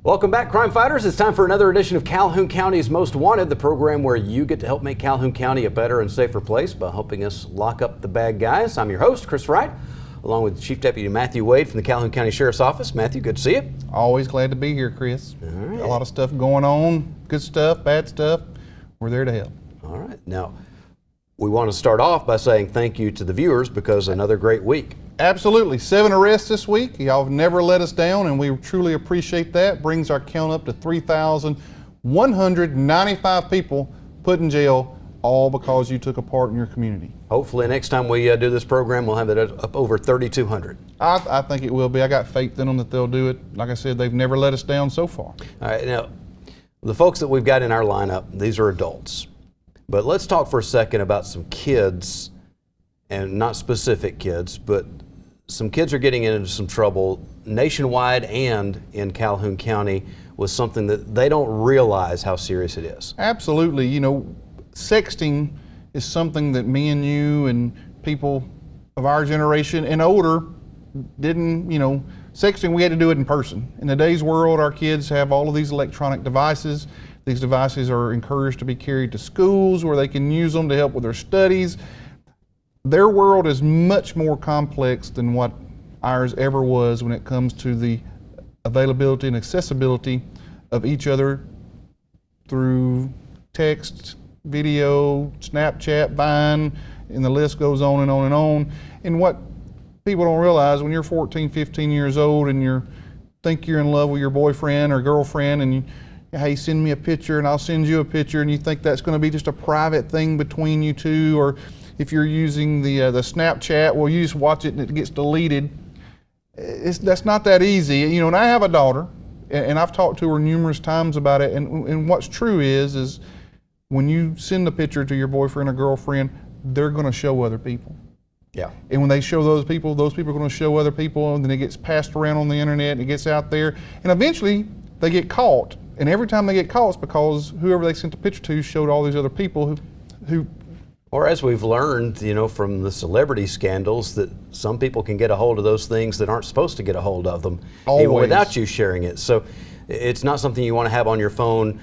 Welcome back, crime fighters. It's time for another edition of Calhoun County's Most Wanted, the program where you get to help make Calhoun County a better and safer place by helping us lock up the bad guys. I'm your host, Chris Wright, along with Chief Deputy Matthew Wade from the Calhoun County Sheriff's Office. Matthew, good to see you. Always glad to be here, Chris. All right. A lot of stuff going on, good stuff, bad stuff. We're there to help. All right. Now, we want to start off by saying thank you to the viewers because another great week. Absolutely. 7 arrests this week. Y'all have never let us down, and we truly appreciate that. Brings our count up to 3,195 people put in jail, all because you took a part in your community. Hopefully next time we do this program, we'll have it up over 3,200. I think it will be. I got faith in them that they'll do it. Like I said, they've never let us down so far. All right. Now, the folks that we've got in our lineup, these are adults. But let's talk for a second about some kids, and not specific kids, but some kids are getting into some trouble nationwide and in Calhoun County with something that they don't realize how serious it is. Absolutely. You know, sexting is something that me and you and people of our generation and older didn't, sexting, we had to do it in person. In today's world, our kids have all of these electronic devices. These devices are encouraged to be carried to schools where they can use them to help with their studies. Their world is much more complex than what ours ever was when it comes to the availability and accessibility of each other through text, video, Snapchat, Vine, and the list goes on and on and on. And what people don't realize, when you're 14, 15 years old and you think you're in love with your boyfriend or girlfriend and hey, send me a picture and I'll send you a picture, and you think that's going to be just a private thing between you two, or if you're using the Snapchat, well, you just watch it and it gets deleted. That's not that easy. And I have a daughter, and I've talked to her numerous times about it, and what's true is when you send a picture to your boyfriend or girlfriend, they're going to show other people. Yeah. And when they show those people are going to show other people, and then it gets passed around on the internet, and it gets out there, and eventually they get caught. And every time they get caught, it's because whoever they sent the picture to showed all these other people who Or as we've learned, from the celebrity scandals, that some people can get a hold of those things that aren't supposed to get a hold of them, even without you sharing it. So it's not something you want to have on your phone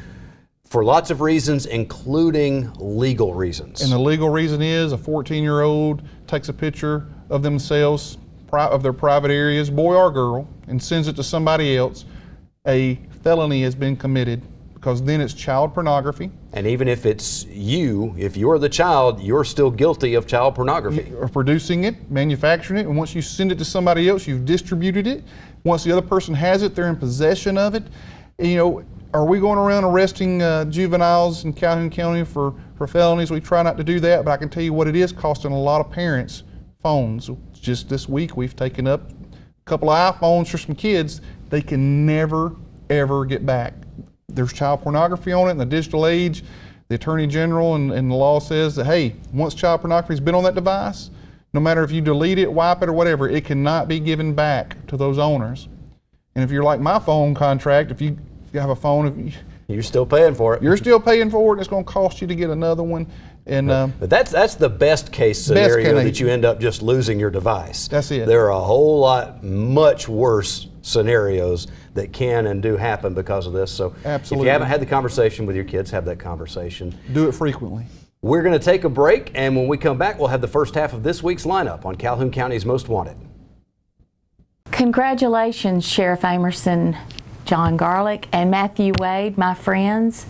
for lots of reasons, including legal reasons. And the legal reason is a 14-year-old takes a picture of themselves, of their private areas, boy or girl, and sends it to somebody else. A felony has been committed, because then it's child pornography. And even if it's you, if you're the child, you're still guilty of child pornography. Or producing it, manufacturing it, and once you send it to somebody else, you've distributed it. Once the other person has it, they're in possession of it. Are we going around arresting juveniles in Calhoun County for felonies? We try not to do that, but I can tell you what it is costing a lot of parents phones. Just this week, we've taken up a couple of iPhones for some kids. They can never, ever get back. There's child pornography on it in the digital age. The Attorney General and the law says that, hey, once child pornography has been on that device, no matter if you delete it, wipe it, or whatever, it cannot be given back to those owners. And if you're like my phone contract, if you have a phone, you're still paying for it. You're still paying for it, and it's going to cost you to get another one. And but that's the best case scenario, that you end up just losing your device. That's it. There are a whole lot much worse scenarios that can and do happen because of this. So absolutely, if you haven't had the conversation with your kids, have that conversation. Do it frequently. We're going to take a break, and when we come back, we'll have the first half of this week's lineup on Calhoun County's Most Wanted. Congratulations, Sheriff Amerson, John Garlick, and Matthew Wade, my friends,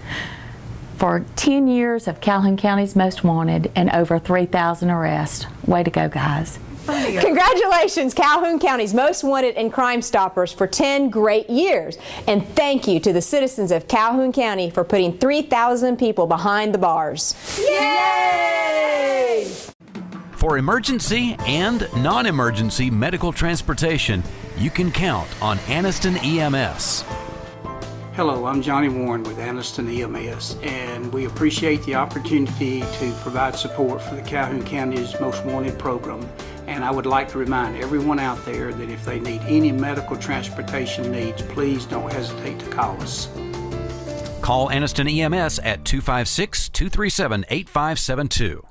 for 10 years of Calhoun County's Most Wanted and over 3,000 arrests. Way to go, guys. Congratulations, Calhoun County's Most Wanted and Crime Stoppers, for 10 great years. And thank you to the citizens of Calhoun County for putting 3,000 people behind the bars. Yay! For emergency and non-emergency medical transportation, you can count on Anniston EMS. Hello, I'm Johnny Warren with Anniston EMS, and we appreciate the opportunity to provide support for the Calhoun County's Most Wanted program. And I would like to remind everyone out there that if they need any medical transportation needs, please don't hesitate to call us. Call Anniston EMS at 256-237-8572.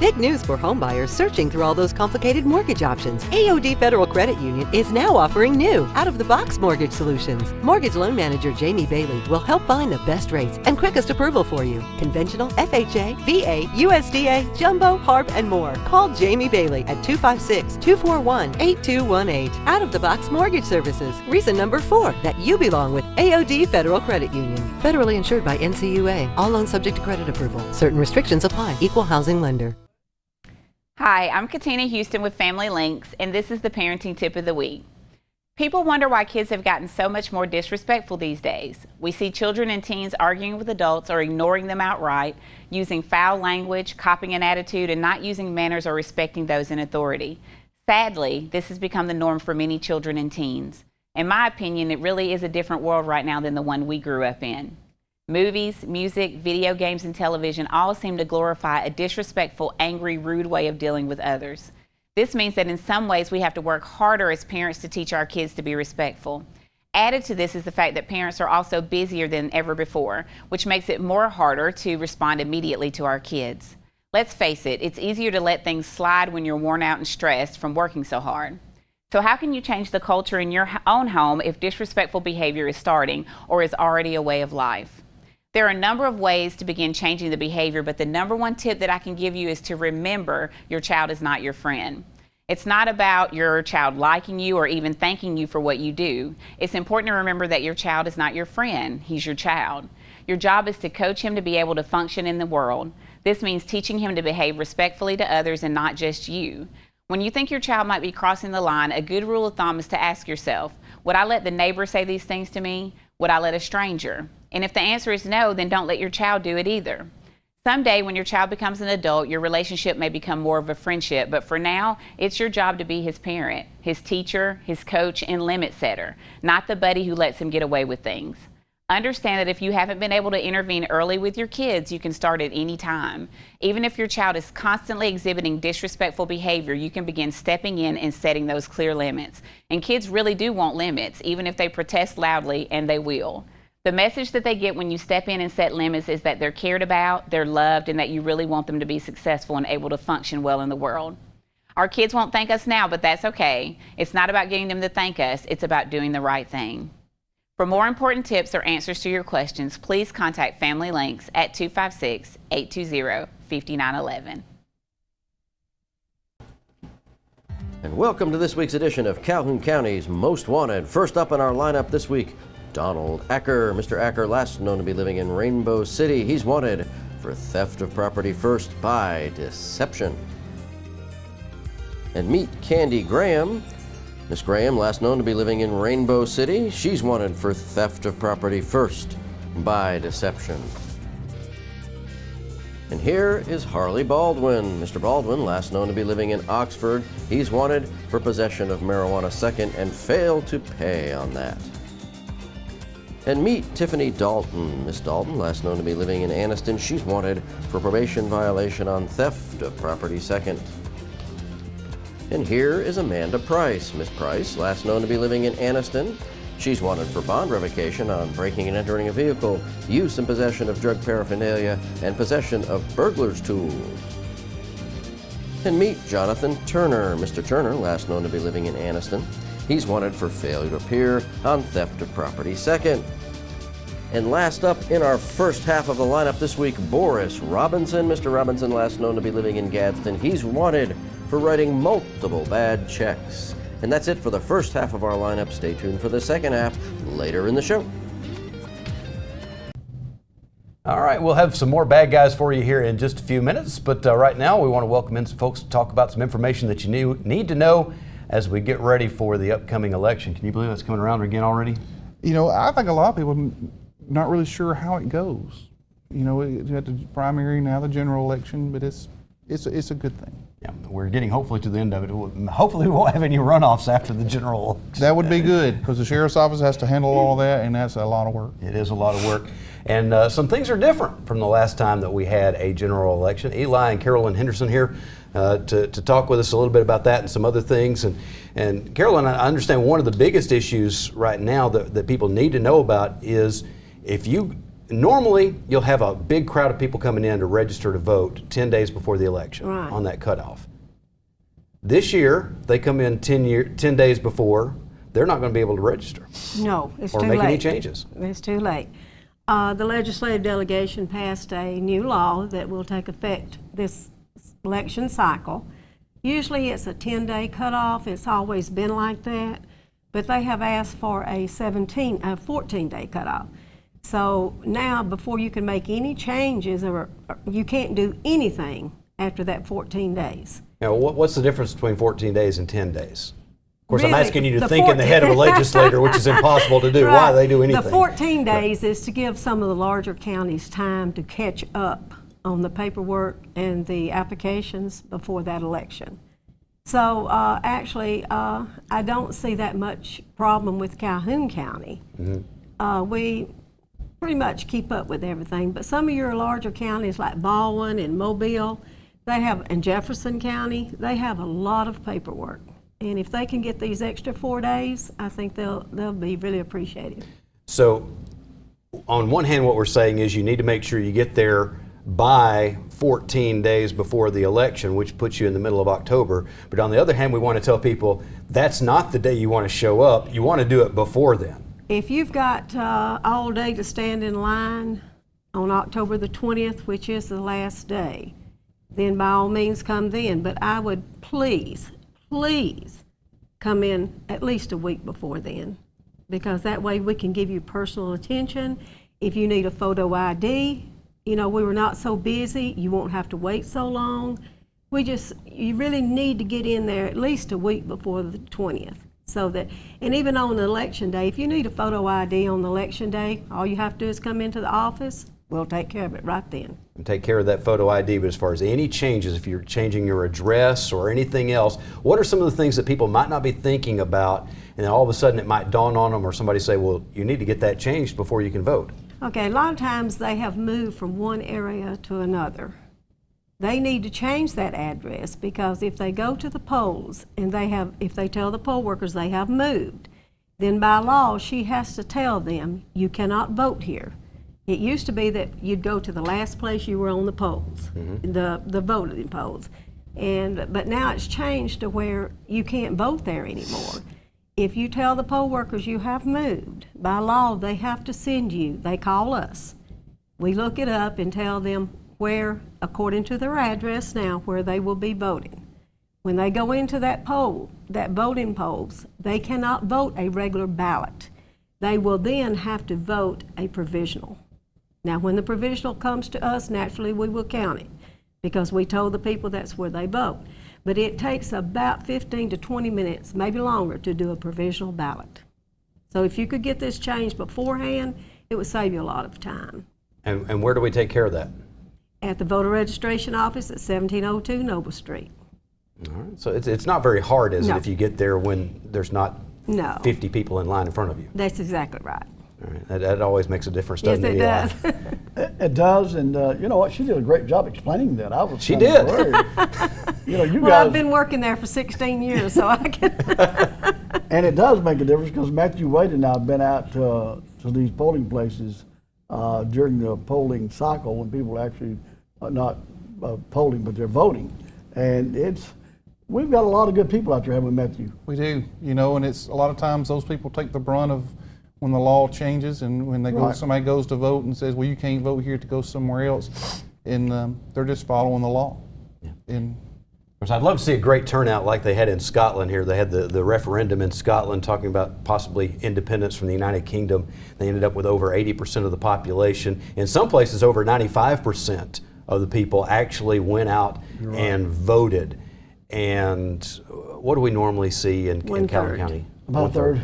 Big news for homebuyers searching through all those complicated mortgage options. AOD Federal Credit Union is now offering new, out-of-the-box mortgage solutions. Mortgage loan manager Jamie Bailey will help find the best rates and quickest approval for you. Conventional, FHA, VA, USDA, jumbo, HARP, and more. Call Jamie Bailey at 256-241-8218. Out-of-the-box mortgage services. Reason number 4 that you belong with AOD Federal Credit Union. Federally insured by NCUA. All loans subject to credit approval. Certain restrictions apply. Equal housing lender. Hi, I'm Katina Houston with Family Links, and this is the parenting tip of the week. People wonder why kids have gotten so much more disrespectful these days. We see children and teens arguing with adults or ignoring them outright, using foul language, copying an attitude, and not using manners or respecting those in authority. Sadly, this has become the norm for many children and teens. In my opinion, it really is a different world right now than the one we grew up in. Movies, music, video games, and television all seem to glorify a disrespectful, angry, rude way of dealing with others. This means that in some ways we have to work harder as parents to teach our kids to be respectful. Added to this is the fact that parents are also busier than ever before, which makes it more harder to respond immediately to our kids. Let's face it, it's easier to let things slide when you're worn out and stressed from working so hard. So how can you change the culture in your own home if disrespectful behavior is starting or is already a way of life? There are a number of ways to begin changing the behavior, but the number one tip that I can give you is to remember your child is not your friend. It's not about your child liking you or even thanking you for what you do. It's important to remember that your child is not your friend. He's your child. Your job is to coach him to be able to function in the world. This means teaching him to behave respectfully to others and not just you. When you think your child might be crossing the line, a good rule of thumb is to ask yourself, would I let the neighbor say these things to me? Would I let a stranger? And if the answer is no, then don't let your child do it either. Someday when your child becomes an adult, your relationship may become more of a friendship, but for now, it's your job to be his parent, his teacher, his coach, and limit setter, not the buddy who lets him get away with things. Understand that if you haven't been able to intervene early with your kids, you can start at any time. Even if your child is constantly exhibiting disrespectful behavior, you can begin stepping in and setting those clear limits. And kids really do want limits, even if they protest loudly, and they will. The message that they get when you step in and set limits is that they're cared about, they're loved, and that you really want them to be successful and able to function well in the world. Our kids won't thank us now, but that's okay. It's not about getting them to thank us, it's about doing the right thing. For more important tips or answers to your questions, please contact Family Links at 256-820-5911. And welcome to this week's edition of Calhoun County's Most Wanted. First up in our lineup this week, Donald Acker. Mr. Acker, last known to be living in Rainbow City. He's wanted for theft of property first by deception. And meet Candy Graham. Miss Graham, last known to be living in Rainbow City. She's wanted for theft of property first by deception. And here is Harley Baldwin. Mr. Baldwin, last known to be living in Oxford. He's wanted for possession of marijuana second and failed to pay on that. And meet Tiffany Dalton. Miss Dalton, last known to be living in Anniston, she's wanted for probation violation on theft of property second. And here is Amanda Price. Miss Price, last known to be living in Anniston, she's wanted for bond revocation on breaking and entering a vehicle, use and possession of drug paraphernalia, and possession of burglar's tools. And meet Jonathan Turner. Mr. Turner, last known to be living in Anniston, he's wanted for failure to appear on theft of property second. And last up in our first half of the lineup this week, Boris Robinson. Mr. Robinson, last known to be living in Gadsden, he's wanted for writing multiple bad checks. And that's it for the first half of our lineup. Stay tuned for the second half later in the show. All right, we'll have some more bad guys for you here in just a few minutes, but right now we want to welcome in some folks to talk about some information that you need to know as we get ready for the upcoming election. Can you believe that's coming around again already? You know, I think a lot of people not really sure how it goes. You know, you had the primary, now the general election, but it's a good thing. Yeah, we're getting hopefully to the end of it. Hopefully we won't have any runoffs after the general election. That would be good, because the sheriff's office has to handle all that, and that's a lot of work. It is a lot of work. And some things are different from the last time that we had a general election. Eli and Carolyn Henderson here to talk with us a little bit about that and some other things. And Carolyn, I understand one of the biggest issues right now that people need to know about is if you normally you'll have a big crowd of people coming in to register to vote 10 days before the election Right. on that cutoff. This year, they come in 10 days before, they're not going to be able to register No, it's or too make late. any changes. It's too late. The legislative delegation passed a new law that will take effect this election cycle. Usually it's a 10-day cutoff. It's always been like that. But they have asked for a 14-day cutoff. So now, before you can make any changes, or you can't do anything after that 14 days. Now, what's the difference between 14 days and 10 days? Of course, I'm Really, asking you to the think in the head of a legislator, which is impossible to do. Why Right. they do anything? The 14 days is to give some of the larger counties time to catch up on the paperwork and the applications before that election. So actually, I don't see that much problem with Calhoun County. We pretty much keep up with everything, but some of your larger counties like Baldwin and Mobile, and Jefferson County, they have a lot of paperwork. And if they can get these extra 4 days, I think they'll be really appreciative. So, on one hand, what we're saying is you need to make sure you get there by 14 days before the election, which puts you in the middle of October. But on the other hand, we want to tell people that's not the day you want to show up. You want to do it before then. If you've got all day to stand in line on October the 20th, which is the last day, then by all means come then. But I would please come in at least a week before then, because that way we can give you personal attention. If you need a photo ID, we were not so busy, you won't have to wait so long. You really need to get in there at least a week before the 20th. And even on election day, if you need a photo ID on election day, all you have to do is come into the office. We'll take care of it right then. And take care of that photo ID. But as far as any changes, if you're changing your address or anything else, what are some of the things that people might not be thinking about, and then all of a sudden it might dawn on them, or somebody say, well, you need to get that changed before you can vote? Okay, a lot of times they have moved from one area to another. They need to change that address, because if they go to the polls and if they tell the poll workers they have moved, then by law she has to tell them you cannot vote here. It used to be that you'd go to the last place you were on the polls, the voting polls, but now it's changed to where you can't vote there anymore. If you tell the poll workers you have moved, by law they have to send you. They call us. We look it up and tell them where, according to their address now, where they will be voting. When they go into that voting polls, they cannot vote a regular ballot. They will then have to vote a provisional. Now, when the provisional comes to us, naturally we will count it, because we told the people that's where they vote. But it takes about 15 to 20 minutes, maybe longer, to do a provisional ballot. So if you could get this changed beforehand, it would save you a lot of time. And where do we take care of that? At the voter registration office at 1702 Noble Street. All right. So it's not very hard, is it, No. if you get there when there's not No. 50 people in line in front of you? That's exactly right. All right. That always makes a difference, Yes, doesn't it it, does. It does, and you know what? She did a great job explaining that. I was She kinda did. worried. You Well, guys, I've been working there for 16 years, so I can. and it does make a difference, because Matthew Wade and I have been out to these polling places during the polling cycle, when people actually are not polling, but they're voting, and we've got a lot of good people out there, haven't we, Matthew? We do, and it's a lot of times those people take the brunt of when the law changes, and when Right. somebody goes to vote and says, well, you can't vote here, to go somewhere else, and they're just following the law. And Of course, I'd love to see a great turnout like they had in Scotland here. They had the referendum in Scotland talking about possibly independence from the United Kingdom. They ended up with over 80% of the population. In some places, over 95% of the people actually went out and voted. And what do we normally see in Calhoun One-third. County? About a third.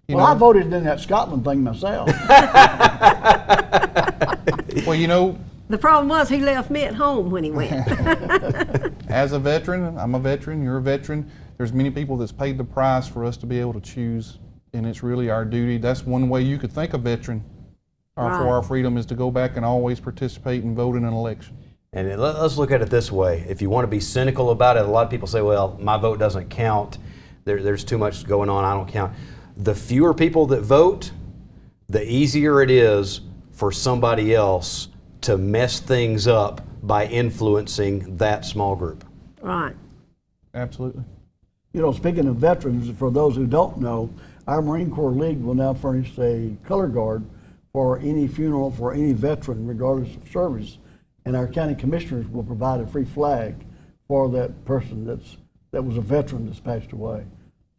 You Well, know- I voted in that Scotland thing myself. well, The problem was he left me at home when he went. as a veteran, I'm a veteran, you're a veteran, there's many people that's paid the price for us to be able to choose, and it's really our duty. That's one way you could thank a veteran for Right. our freedom, is to go back and always participate and vote in an election. And let's look at it this way. If you want to be cynical about it, a lot of people say, well, my vote doesn't count. There's too much going on, I don't count. The fewer people that vote, the easier it is for somebody else to mess things up by influencing that small group. Right. Absolutely. You know, speaking of veterans, for those who don't know, our Marine Corps League will now furnish a color guard for any funeral for any veteran, regardless of service. And our county commissioners will provide a free flag for that person that was a veteran that's passed away.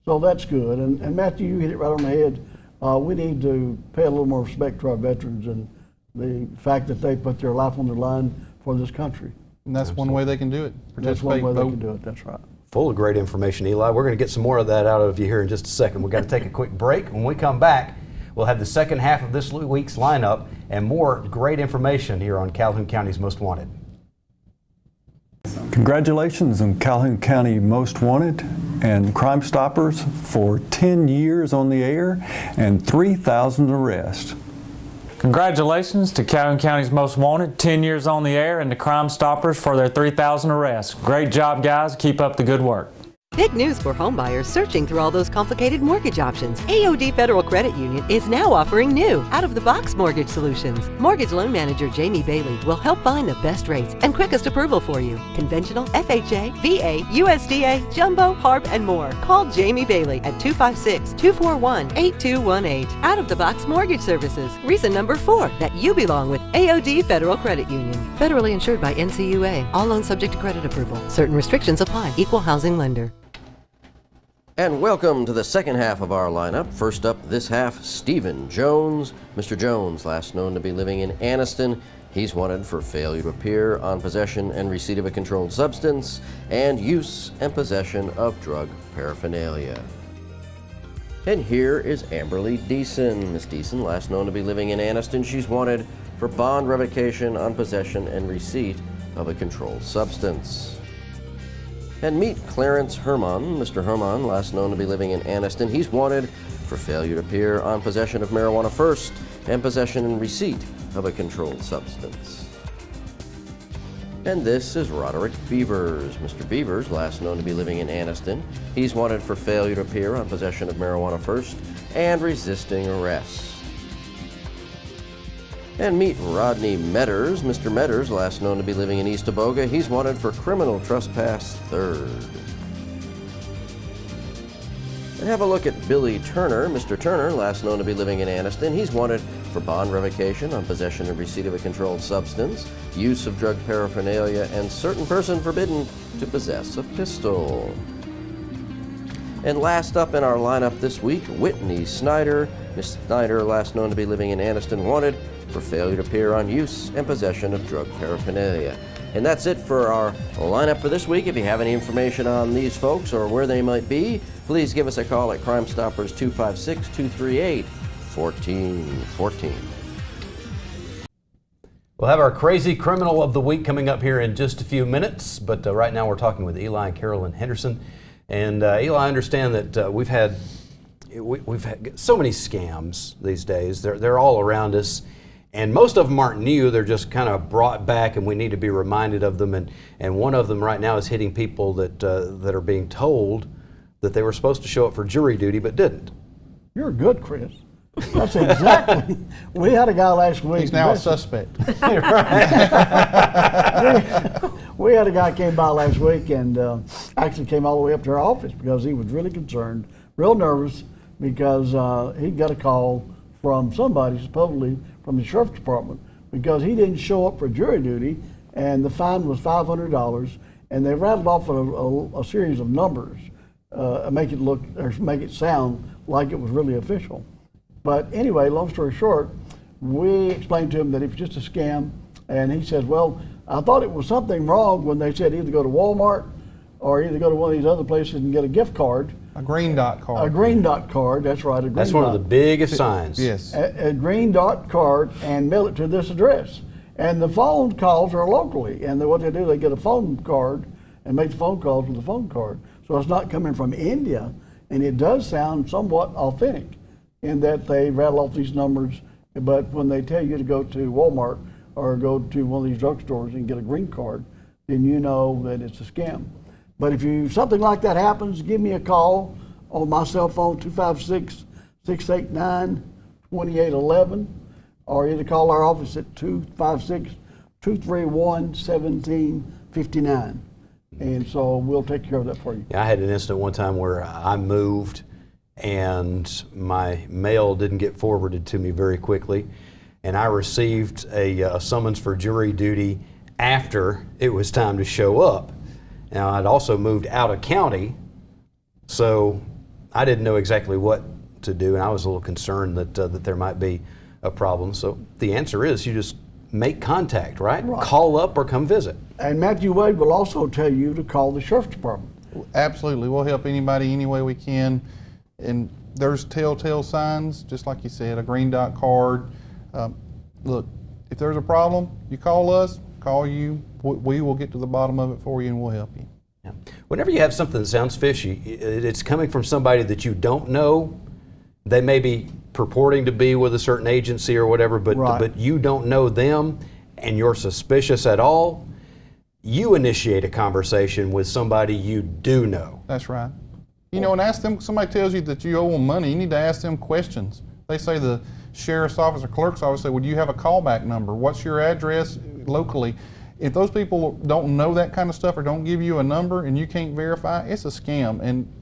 So that's good. And Matthew, you hit it right on the head. We need to pay a little more respect to our veterans and the fact that they put their life on the line for this country. And that's one way they can do it. That's one way they can do it, that's right. Full of great information, Eli. We're going to get some more of that out of you here in just a second. We've got to take a quick break. When we come back, we'll have the second half of this week's lineup and more great information here on Calhoun County's Most Wanted. Congratulations on Calhoun County Most Wanted and Crime Stoppers for 10 years on the air and 3,000 arrests. Congratulations to Calhoun County's Most Wanted, 10 years on the air, and the Crime Stoppers for their 3,000 arrests. Great job, guys. Keep up the good work. Big news for homebuyers searching through all those complicated mortgage options. AOD Federal Credit Union is now offering new, out-of-the-box mortgage solutions. Mortgage loan manager Jamie Bailey will help find the best rates and quickest approval for you. Conventional, FHA, VA, USDA, jumbo, HARP, and more. Call Jamie Bailey at 256-241-8218. Out-of-the-box mortgage services. Reason number 4 that you belong with AOD Federal Credit Union. Federally insured by NCUA. All loans subject to credit approval. Certain restrictions apply. Equal housing lender. And welcome to the second half of our lineup. First up this half, Stephen Jones. Mr. Jones, last known to be living in Anniston. He's wanted for failure to appear on possession and receipt of a controlled substance and use and possession of drug paraphernalia. And here is Amberly Deason. Miss Deason, last known to be living in Anniston. She's wanted for bond revocation on possession and receipt of a controlled substance. And meet Clarence Herman. Mr. Herman, last known to be living in Anniston. He's wanted for failure to appear on possession of marijuana first and possession and receipt of a controlled substance. And this is Roderick Beavers. Mr. Beavers, last known to be living in Anniston. He's wanted for failure to appear on possession of marijuana first and resisting arrest. And meet Rodney Metters. Mr. Metters, last known to be living in East Aboga. He's wanted for criminal trespass third. And have a look at Billy Turner. Mr. Turner, last known to be living in Anniston. He's wanted for bond revocation on possession and receipt of a controlled substance, use of drug paraphernalia, and certain person forbidden to possess a pistol. And last up in our lineup this week, Whitney Snyder. Miss Snyder, last known to be living in Anniston, wanted for failure to appear on use and possession of drug paraphernalia. And that's it for our lineup for this week. If you have any information on these folks or where they might be, please give us a call at Crime Stoppers 256-238-1414. We'll have our Crazy Criminal of the Week coming up here in just a few minutes, but right now we're talking with Eli and Carolyn Henderson. And Eli, I understand that we've had so many scams these days. They're all around us. And most of them aren't new, they're just kind of brought back and we need to be reminded of them. And one of them right now is hitting people that are being told that they were supposed to show up for jury duty but didn't. You're good, Chris. That's exactly. We had a guy last week. He's now a suspect. We had a guy came by last week and actually came all the way up to our office because he was really concerned, real nervous, because he got a call from somebody, supposedly from the sheriff's department, because he didn't show up for jury duty, and the fine was $500, and they rattled off a series of numbers, make it sound like it was really official. But anyway, long story short, we explained to him that it was just a scam, and he says, well, I thought it was something wrong when they said either go to Walmart or either go to one of these other places and get a gift card. A green dot card. A green dot card, that's right. That's one of the biggest signs. Yes. A green dot card and mail it to this address. And the phone calls are locally. And what they do, they get a phone card and make the phone calls with the phone card. So it's not coming from India. And it does sound somewhat authentic in that they rattle off these numbers. But when they tell you to go to Walmart or go to one of these drugstores and get a green card, then you know that it's a scam. But if something like that happens, give me a call on my cell phone, 256-689-2811, or either call our office at 256-231-1759. And so we'll take care of that for you. Yeah, I had an incident one time where I moved and my mail didn't get forwarded to me very quickly, and I received a summons for jury duty after it was time to show up. Now, I'd also moved out of county, so I didn't know exactly what to do, and I was a little concerned that there might be a problem. So the answer is you just make contact, right? Call up or come visit. And Matthew Wade will also tell you to call the sheriff's department. Absolutely. We'll help anybody any way we can. And there's telltale signs, just like you said, a green dot card. Look, if there's a problem, you call us, call you. We will get to the bottom of it for you and we'll help you. Yeah. Whenever you have something that sounds fishy, it's coming from somebody that you don't know. They may be purporting to be with a certain agency or whatever, but you don't know them and you're suspicious at all. You initiate a conversation with somebody you do know. That's right. You know, and ask them, somebody tells you that you owe them money, you need to ask them questions. They say the sheriff's office or clerk's office say, well, do you have a callback number? What's your address locally? If those people don't know that kind of stuff or don't give you a number and you can't verify, it's a scam. And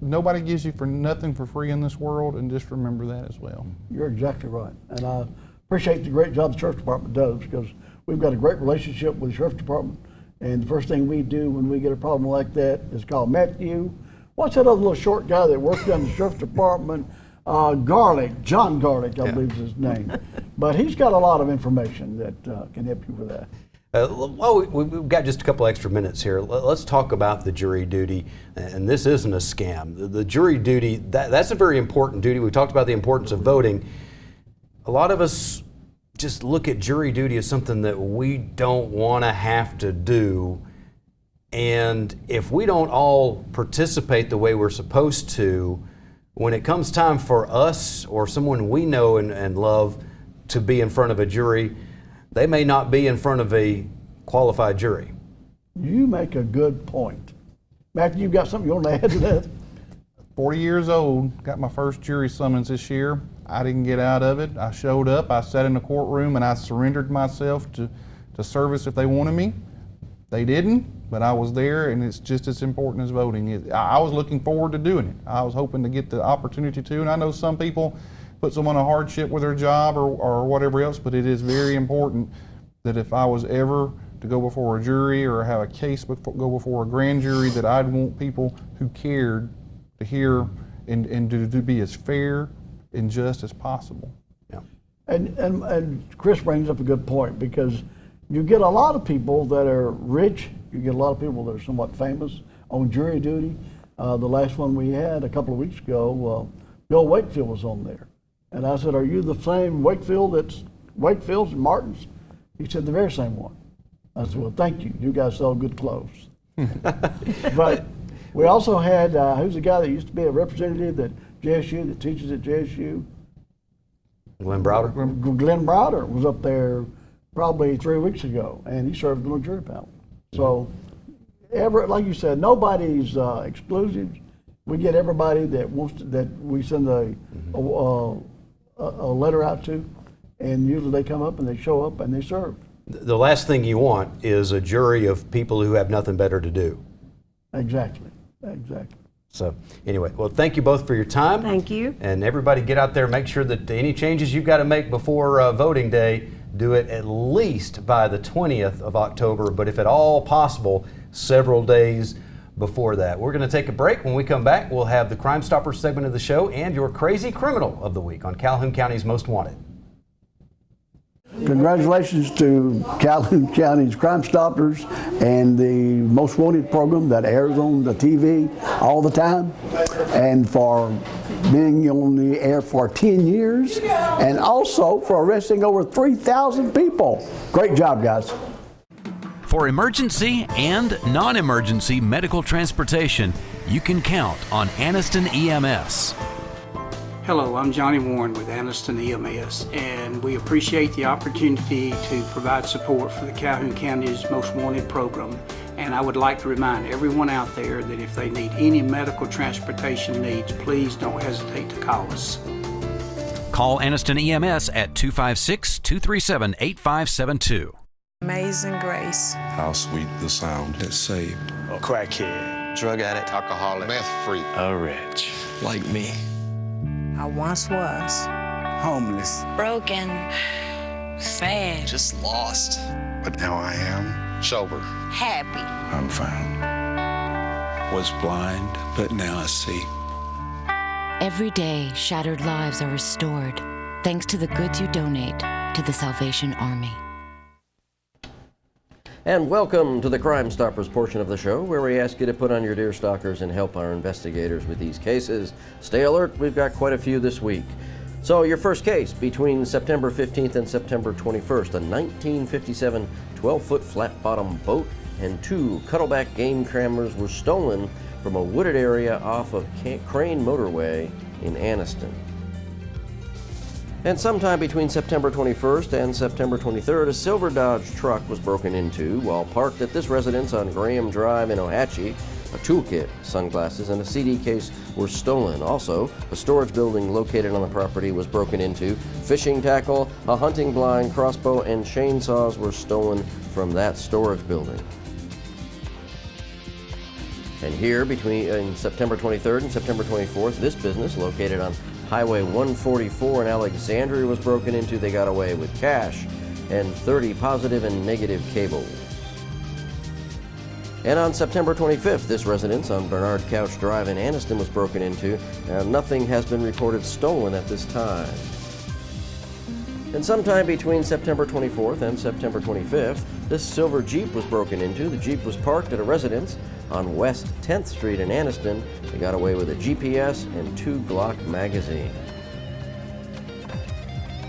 nobody gives you for nothing for free in this world, and just remember that as well. You're exactly right. And I appreciate the great job the sheriff's department does, because we've got a great relationship with the sheriff's department. And the first thing we do when we get a problem like that is call Matthew. What's that other little short guy that works down the sheriff's department? Garlic, John Garlic, I believe is his name. But he's got a lot of information that can help you with that. Well, we've got just a couple extra minutes here. Let's talk about the jury duty, and this isn't a scam. The jury duty, that's a very important duty. We talked about the importance of voting. A lot of us just look at jury duty as something that we don't want to have to do, and if we don't all participate the way we're supposed to, when it comes time for us or someone we know and love to be in front of a jury, they may not be in front of a qualified jury. You make a good point. Matthew, you've got something you want to add to that? 40 years old, got my first jury summons this year. I didn't get out of it. I showed up, I sat in the courtroom, and I surrendered myself to service if they wanted me. They didn't, but I was there, and it's just as important as voting. I was looking forward to doing it. I was hoping to get the opportunity to, and I know some people put someone in a hardship with their job or whatever else, but it is very important that if I was ever to go before a jury or have a case go before a grand jury, that I'd want people who cared to hear and to be as fair and just as possible. Yeah. And Chris brings up a good point, because you get a lot of people that are rich, you get a lot of people that are somewhat famous on jury duty. The last one we had a couple of weeks ago, Bill Wakefield was on there. And I said, are you the same Wakefield that's Wakefield's and Martin's? He said, the very same one. I said, well, thank you. You guys sell good clothes. But we also had, who's the guy that used to be a representative at JSU, that teaches at JSU? Glenn Browder? Glenn Browder was up there probably 3 weeks ago, and he served on the jury panel. So, like you said, nobody's exclusive. We get everybody that wants to, that we send a letter out to, and usually they come up and they show up and they serve. The last thing you want is a jury of people who have nothing better to do. Exactly. So anyway, well, thank you both for your time. Thank you. And everybody get out there, make sure that any changes you've got to make before voting day, do it at least by the 20th of October, but if at all possible, several days before that. We're going to take a break. When we come back, we'll have the Crime Stoppers segment of the show and your crazy criminal of the week on Calhoun County's Most Wanted. Congratulations to Calhoun County's Crime Stoppers and the Most Wanted program that airs on the TV all the time, and for being on the air for 10 years, and also for arresting over 3,000 people. Great job, guys. For emergency and non-emergency medical transportation, you can count on Anniston EMS. Hello, I'm Johnny Warren with Anniston EMS, and we appreciate the opportunity to provide support for the Calhoun County's Most Wanted program. And I would like to remind everyone out there that if they need any medical transportation needs, please don't hesitate to call us. Call Anniston EMS at 256-237-8572. Amazing grace. How sweet the sound that saved a crackhead, drug addict, alcoholic, meth freak, a wretch like me. I once was Homeless, broken, sad, just lost. But now I am sober, happy. I'm found. Was blind, but now I see. Every day, shattered lives are restored thanks to the goods you donate to the Salvation Army. And welcome to the Crime Stoppers portion of the show, where we ask you to put on your deer stalkers and help our investigators with these cases. Stay alert, we've got quite a few this week. So your first case, between September 15th and September 21st, a 1957 12-foot flat-bottom boat and 2 cuttleback game cameras were stolen from a wooded area off of Crane Motorway in Anniston. And sometime between September 21st and September 23rd, a silver Dodge truck was broken into while parked at this residence on Graham Drive in Ohatchee. A toolkit, sunglasses, and a CD case were stolen. Also, a storage building located on the property was broken into. Fishing tackle, a hunting blind, crossbow, and chainsaws were stolen from that storage building. And here, between September 23rd and September 24th, this business, located on Highway 144 in Alexandria, was broken into. They got away with cash and 30 positive and negative cables. And on September 25th, this residence on Bernard Couch Drive in Anniston was broken into. Nothing has been reported stolen at this time. And sometime between September 24th and September 25th, this silver Jeep was broken into. The Jeep was parked at a residence on West 10th Street in Anniston. They got away with a GPS and 2 Glock magazines.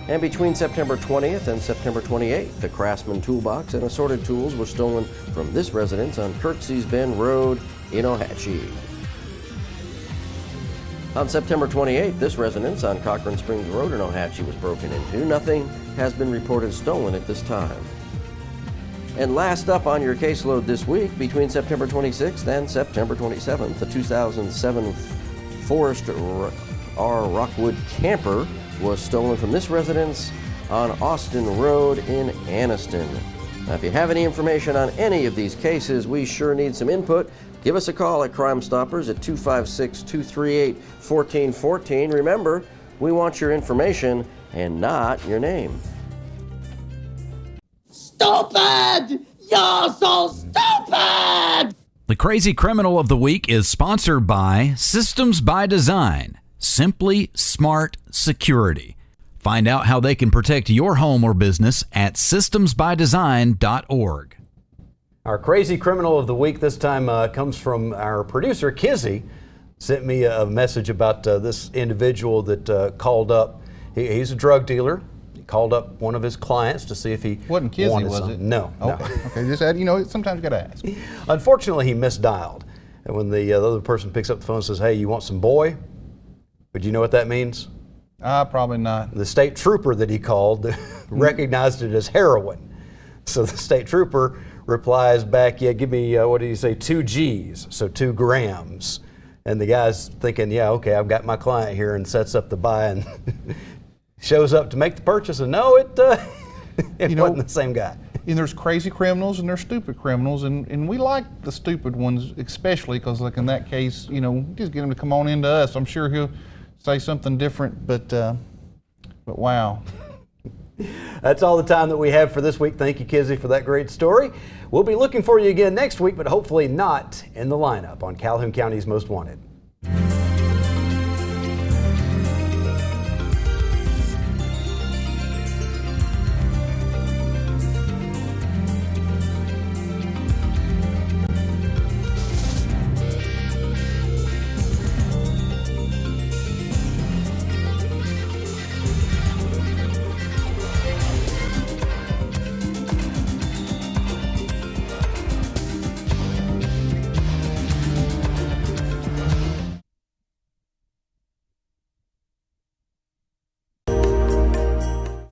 And between September 20th and September 28th, the Craftsman toolbox and assorted tools were stolen from this residence on Kirksey's Bend Road in Ohatchee. On September 28th, this residence on Cochrane Springs Road in Ohatchee was broken into. Nothing has been reported stolen at this time. And last up on your caseload this week, between September 26th and September 27th, the 2007 Forest R. Rockwood camper was stolen from this residence on Austin Road in Anniston. Now, if you have any information on any of these cases, we sure need some input. Give us a call at Crime Stoppers at 256-238-1414. Remember, we want your information and not your name. Stupid! You're so stupid! The Crazy Criminal of the Week is sponsored by Systems by Design. Simply Smart Security. Find out how they can protect your home or business at systemsbydesign.org. Our Crazy Criminal of the Week this time comes from our producer, Kizzy. Sent me a message about this individual that called up. He's a drug dealer. He called up one of his clients to see if he Wasn't Kizzy, wanted was some. it? No. Okay. No. Okay. Just sometimes you gotta ask. Unfortunately, he misdialed. And when the other person picks up the phone and says, "Hey, you want some boy?" Would you know what that means? Probably not. The state trooper that he called recognized it as heroin. So the state trooper replies back, "Yeah, give me, what did he say, 2 G's, so 2 grams. And the guy's thinking, yeah, okay, I've got my client here, and sets up the buy and shows up to make the purchase, and no, it wasn't the same guy. And there's crazy criminals and there's stupid criminals, and we like the stupid ones especially because, like in that case, just get him to come on into us. I'm sure he'll say something different, but wow. That's all the time that we have for this week. Thank you, Kizzy, for that great story. We'll be looking for you again next week, but hopefully not in the lineup on Calhoun County's Most Wanted.